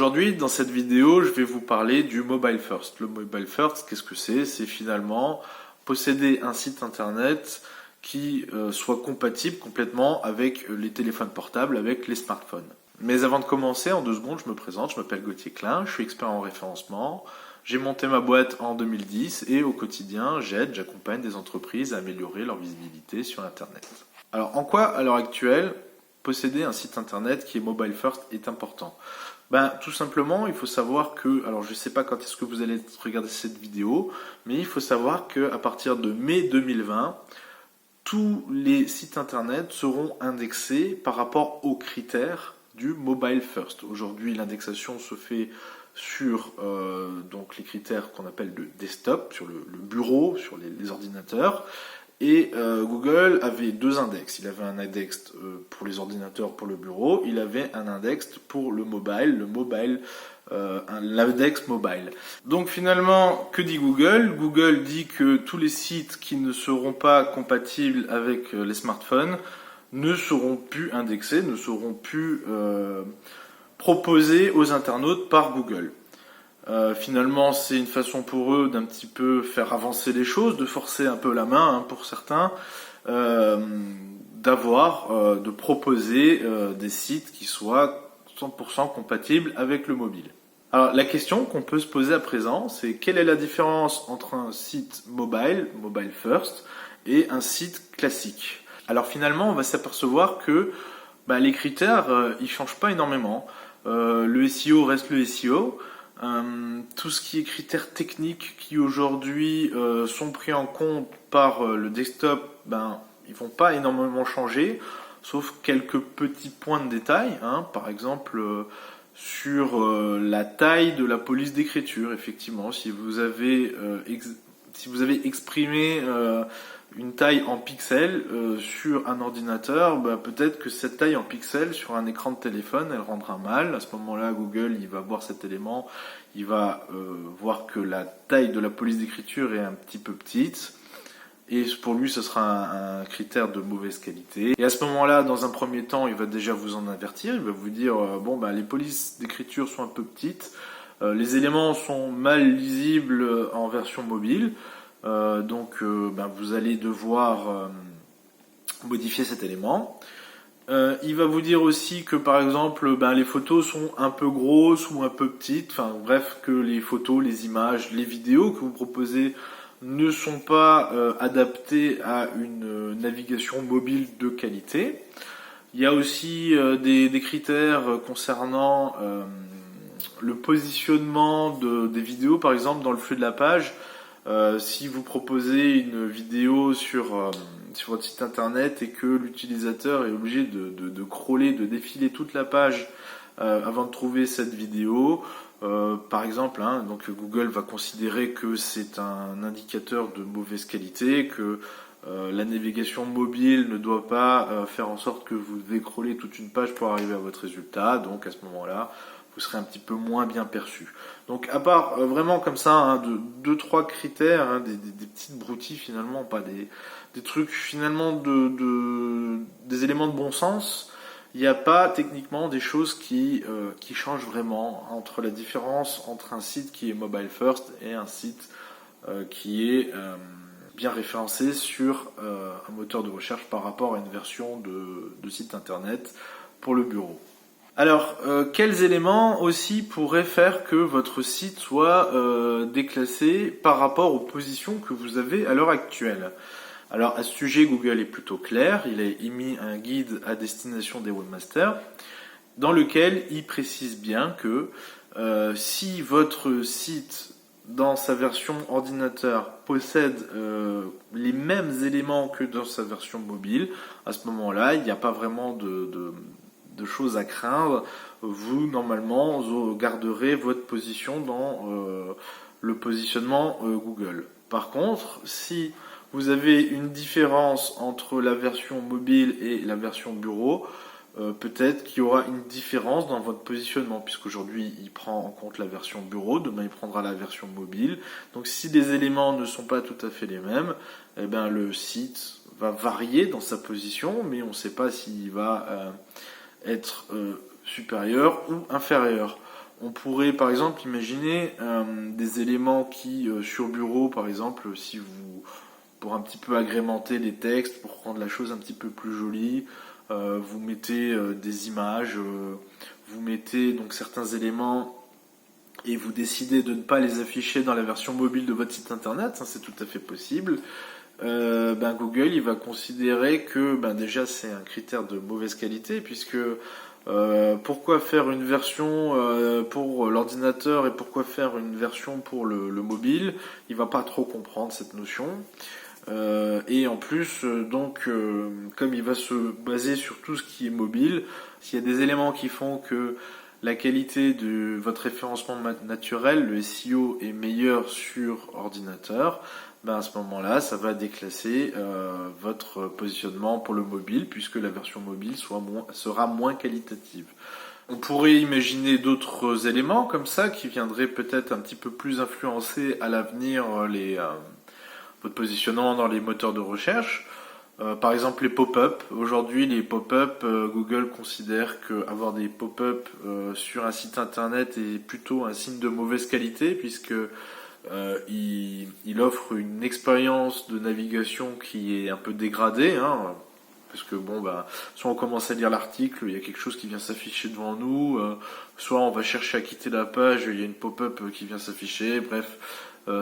Aujourd'hui, dans cette vidéo, je vais vous parler du Mobile First. Le Mobile First, qu'est-ce que c'est? C'est finalement posséder un site internet qui soit compatible complètement avec les téléphones portables, avec les smartphones. Mais avant de commencer, en 2 secondes, je me présente, je m'appelle Gauthier Klein, je suis expert en référencement. J'ai monté ma boîte en 2010 et au quotidien, j'accompagne des entreprises à améliorer leur visibilité sur Internet. Alors, en quoi, à l'heure actuelle, posséder un site Internet qui est mobile first est important? Tout simplement, il faut savoir que, alors je ne sais pas quand est-ce que vous allez regarder cette vidéo, mais il faut savoir qu'à partir de mai 2020, tous les sites Internet seront indexés par rapport aux critères du mobile first. Aujourd'hui, l'indexation se fait sur donc les critères qu'on appelle de desktop, sur le bureau, sur les ordinateurs. Et Google avait 2 index. Il avait un index pour les ordinateurs, pour le bureau. Il avait un index pour le mobile, l'index mobile. Donc finalement, que dit Google? Google dit que tous les sites qui ne seront pas compatibles avec les smartphones ne seront plus indexés, ne seront plus proposés aux internautes par Google. Finalement, c'est une façon pour eux d'un petit peu faire avancer les choses, de forcer un peu la main pour certains, de proposer des sites qui soient 100% compatibles avec le mobile. Alors la question qu'on peut se poser à présent, c'est quelle est la différence entre un site mobile first, et un site classique? Alors finalement, on va s'apercevoir que les critères, ils changent pas énormément. Le SEO reste le SEO. Tout ce qui est critères techniques qui aujourd'hui sont pris en compte par le desktop, ils vont pas énormément changer, sauf quelques petits points de détail, par exemple sur la taille de la police d'écriture. Effectivement, si vous avez exprimé une taille en pixels sur un ordinateur, peut-être que cette taille en pixels sur un écran de téléphone, elle rendra mal. À ce moment-là, Google, il va voir cet élément, il va voir que la taille de la police d'écriture est un petit peu petite, et pour lui, ce sera un critère de mauvaise qualité. Et à ce moment-là, dans un premier temps, il va déjà vous en avertir, il va vous dire les polices d'écriture sont un peu petites, les éléments sont mal lisibles en version mobile. Vous allez devoir modifier cet élément. Il va vous dire aussi que par exemple les photos sont un peu grosses ou un peu petites, bref, que les photos, les images, les vidéos que vous proposez ne sont pas adaptées à une navigation mobile de qualité. Il y a aussi des critères concernant le positionnement des vidéos, par exemple dans le flux de la page. Si vous proposez une vidéo sur votre site internet et que l'utilisateur est obligé de crawler, de défiler toute la page avant de trouver cette vidéo, par exemple, donc Google va considérer que c'est un indicateur de mauvaise qualité, que la navigation mobile ne doit pas faire en sorte que vous devez crawler toute une page pour arriver à votre résultat. Donc à ce moment-là, vous serez un petit peu moins bien perçu. Donc à part vraiment comme ça, de 2-3 critères, des petites broutilles finalement, pas des trucs finalement des éléments de bon sens, il n'y a pas techniquement des choses qui changent vraiment entre la différence entre un site qui est mobile first et un site qui est bien référencé sur un moteur de recherche par rapport à une version de site internet pour le bureau. Alors, quels éléments aussi pourraient faire que votre site soit déclassé par rapport aux positions que vous avez à l'heure actuelle? Alors, à ce sujet, Google est plutôt clair. Il a émis un guide à destination des webmasters dans lequel il précise bien que si votre site, dans sa version ordinateur, possède les mêmes éléments que dans sa version mobile, à ce moment-là, il n'y a pas vraiment de choses à craindre. Vous, normalement, vous garderez votre position dans le positionnement Google. Par contre, si vous avez une différence entre la version mobile et la version bureau, peut-être qu'il y aura une différence dans votre positionnement, puisqu'aujourd'hui il prend en compte la version bureau, demain il prendra la version mobile. Donc si les éléments ne sont pas tout à fait les mêmes, le site va varier dans sa position, mais on ne sait pas s'il va être supérieur ou inférieur. On pourrait par exemple imaginer des éléments qui, sur bureau par exemple, si vous, pour un petit peu agrémenter les textes, pour rendre la chose un petit peu plus jolie, vous mettez des images, vous mettez donc certains éléments et vous décidez de ne pas les afficher dans la version mobile de votre site internet, c'est tout à fait possible. Google il va considérer que déjà c'est un critère de mauvaise qualité puisque pourquoi faire une version pour l'ordinateur et pourquoi faire une version pour le mobile, il va pas trop comprendre cette notion. Et en plus, comme il va se baser sur tout ce qui est mobile, s'il y a des éléments qui font que la qualité de votre référencement naturel, le SEO, est meilleur sur ordinateur, à ce moment-là, ça va déclasser votre positionnement pour le mobile, puisque la version mobile sera moins qualitative. On pourrait imaginer d'autres éléments comme ça qui viendraient peut-être un petit peu plus influencer à l'avenir votre positionnement dans les moteurs de recherche. Par exemple les pop-up. Aujourd'hui les pop-up, Google considère qu'avoir des pop-up sur un site internet est plutôt un signe de mauvaise qualité puisque il offre une expérience de navigation qui est un peu dégradée. Parce que soit on commence à lire l'article, il y a quelque chose qui vient s'afficher devant nous, soit on va chercher à quitter la page, il y a une pop-up qui vient s'afficher, bref.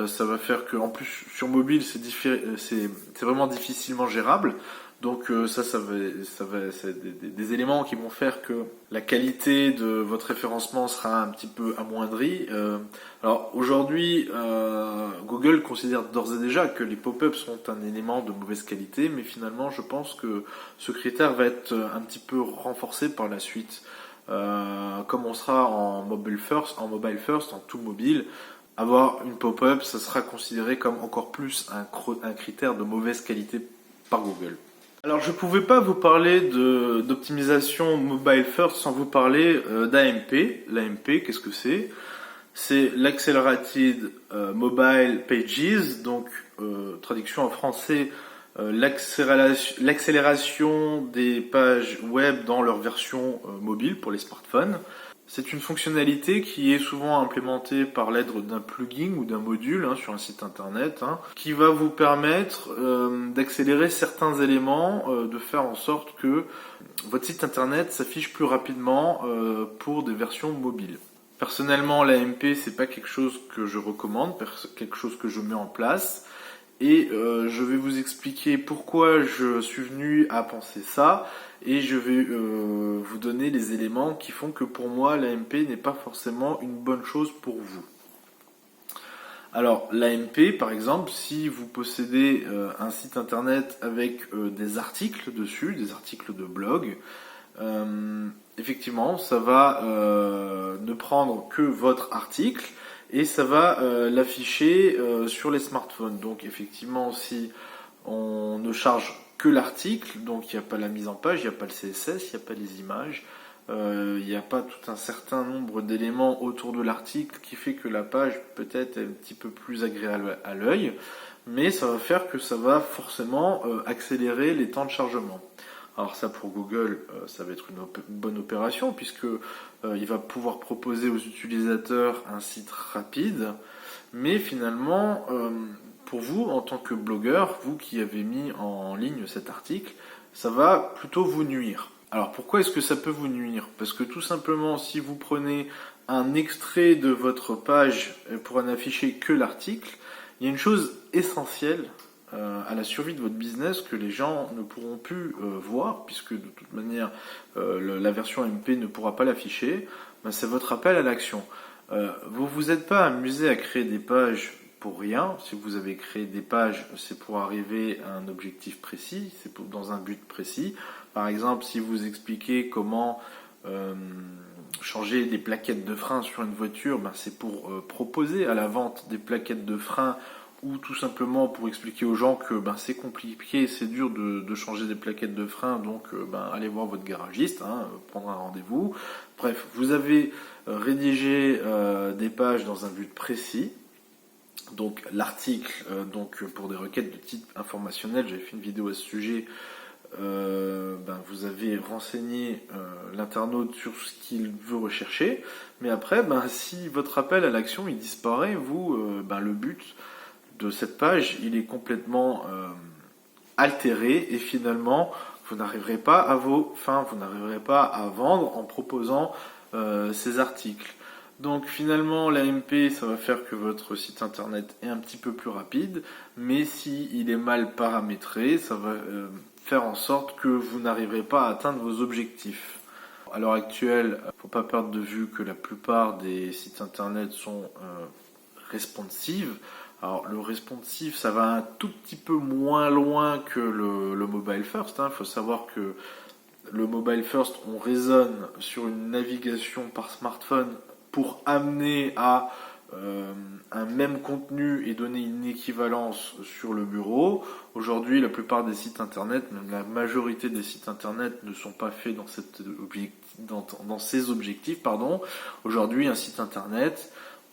Ça va faire que, en plus, sur mobile, c'est vraiment difficilement gérable. Donc c'est des éléments qui vont faire que la qualité de votre référencement sera un petit peu amoindrie. Alors aujourd'hui, Google considère d'ores et déjà que les pop-ups sont un élément de mauvaise qualité, mais finalement, je pense que ce critère va être un petit peu renforcé par la suite. Comme on sera en mobile first, en tout mobile. Avoir une pop-up, ça sera considéré comme encore plus un critère de mauvaise qualité par Google. Alors je ne pouvais pas vous parler d'optimisation mobile first sans vous parler d'AMP. L'AMP, qu'est-ce que c'est? C'est l'Accelerated Mobile Pages, donc traduction en français, l'accélération des pages web dans leur version mobile pour les smartphones. C'est une fonctionnalité qui est souvent implémentée par l'aide d'un plugin ou d'un module sur un site internet qui va vous permettre d'accélérer certains éléments, de faire en sorte que votre site internet s'affiche plus rapidement pour des versions mobiles. Personnellement, l'AMP, c'est pas quelque chose que je recommande, quelque chose que je mets en place. Et je vais vous expliquer pourquoi je suis venu à penser ça et je vais vous donner les éléments qui font que pour moi l'AMP n'est pas forcément une bonne chose pour vous. Alors l'AMP par exemple, si vous possédez un site internet avec des articles dessus, des articles de blog, effectivement ça va ne prendre que votre article et ça va l'afficher sur les smartphones. Donc effectivement, si on ne charge que l'article, donc il n'y a pas la mise en page, il n'y a pas le CSS, il n'y a pas les images, il n'y a pas tout un certain nombre d'éléments autour de l'article qui fait que la page peut-être est un petit peu plus agréable à l'œil, mais ça va faire que ça va forcément accélérer les temps de chargement. Alors ça pour Google, ça va être une bonne opération puisque il va pouvoir proposer aux utilisateurs un site rapide, mais finalement pour vous en tant que blogueur, vous qui avez mis en ligne cet article, ça va plutôt vous nuire. Alors pourquoi est-ce que ça peut vous nuire? Parce que tout simplement si vous prenez un extrait de votre page pour n'afficher que l'article, il y a une chose essentielle à la survie de votre business que les gens ne pourront plus voir, puisque de toute manière la version MP ne pourra pas l'afficher, c'est votre appel à l'action. Vous vous êtes pas amusé à créer des pages pour rien. Si vous avez créé des pages, c'est pour arriver à un objectif précis, dans un but précis. Par exemple, si vous expliquez comment changer des plaquettes de frein sur une voiture, c'est pour proposer à la vente des plaquettes de frein ou tout simplement pour expliquer aux gens que c'est compliqué, c'est dur de changer des plaquettes de frein, donc allez voir votre garagiste, prendre un rendez-vous. Bref, vous avez rédigé des pages dans un but précis. Donc l'article, pour des requêtes de type informationnel, j'avais fait une vidéo à ce sujet, vous avez renseigné l'internaute sur ce qu'il veut rechercher, mais après, si votre appel à l'action il disparaît, le but de cette page il est complètement altéré et finalement vous n'arriverez pas à vous n'arriverez pas à vendre en proposant ces articles. Donc finalement l'AMP ça va faire que votre site internet est un petit peu plus rapide, mais si il est mal paramétré, ça va faire en sorte que vous n'arriverez pas à atteindre vos objectifs. À l'heure actuelle, il ne faut pas perdre de vue que la plupart des sites internet sont responsive. Alors le responsive, ça va un tout petit peu moins loin que le mobile first. Il faut savoir que le mobile first, on raisonne sur une navigation par smartphone pour amener à un même contenu et donner une équivalence sur le bureau. Aujourd'hui, la plupart des sites internet, même la majorité des sites internet ne sont pas faits dans ces objectifs. Aujourd'hui, un site internet,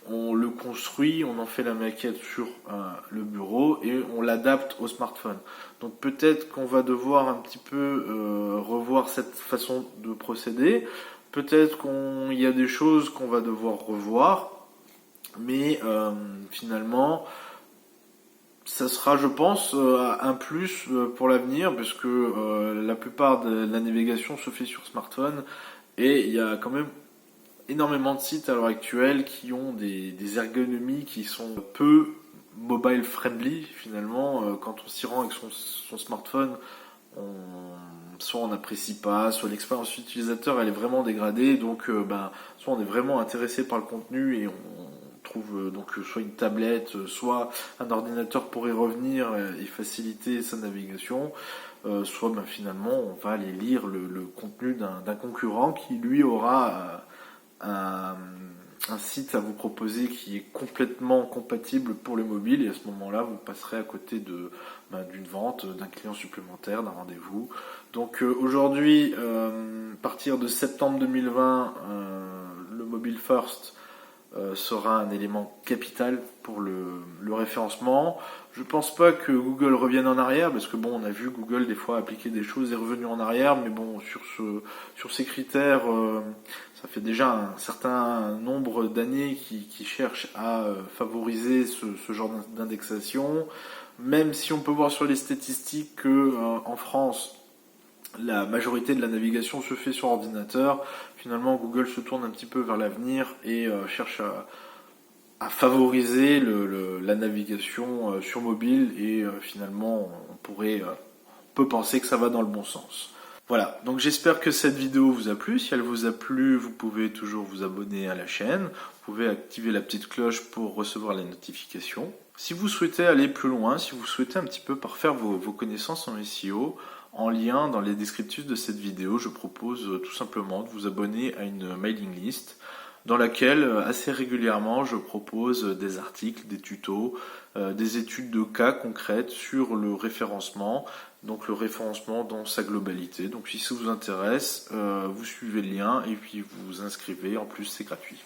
on le construit, on en fait la maquette sur le bureau et on l'adapte au smartphone. Donc peut-être qu'on va devoir un petit peu revoir cette façon de procéder. Peut-être qu'il y a des choses qu'on va devoir revoir. Mais finalement, ça sera, je pense, un plus pour l'avenir, parce que la plupart de la navigation se fait sur smartphone et il y a quand même énormément de sites à l'heure actuelle qui ont des ergonomies qui sont peu mobile friendly finalement. Quand on s'y rend avec son smartphone, soit on n'apprécie pas, soit l'expérience utilisateur elle est vraiment dégradée, donc soit on est vraiment intéressé par le contenu et on trouve donc soit une tablette, soit un ordinateur pour y revenir et faciliter sa navigation, soit finalement on va aller lire le contenu d'un concurrent qui lui aura un site à vous proposer qui est complètement compatible pour le mobile, et à ce moment-là vous passerez à côté d'une vente, d'un client supplémentaire, d'un rendez-vous. Donc aujourd'hui, à partir de septembre 2020, le mobile first sera un élément capital pour le référencement. Je pense pas que Google revienne en arrière, parce que on a vu Google des fois appliquer des choses et revenu en arrière, mais sur ces critères, ça fait déjà un certain nombre d'années qui cherchent à favoriser ce genre d'indexation. Même si on peut voir sur les statistiques que en France, la majorité de la navigation se fait sur ordinateur, finalement Google se tourne un petit peu vers l'avenir et cherche à favoriser la navigation sur mobile, et finalement on peut penser que ça va dans le bon sens. Voilà, donc j'espère que cette vidéo vous a plu. Si elle vous a plu, vous pouvez toujours vous abonner à la chaîne. Vous pouvez activer la petite cloche pour recevoir les notifications. Si vous souhaitez aller plus loin, si vous souhaitez un petit peu parfaire vos connaissances en SEO, en lien dans les descriptifs de cette vidéo, je propose tout simplement de vous abonner à une mailing list dans laquelle assez régulièrement je propose des articles, des tutos, des études de cas concrètes sur le référencement, donc le référencement dans sa globalité. Donc si ça vous intéresse, vous suivez le lien et puis vous vous inscrivez, en plus c'est gratuit.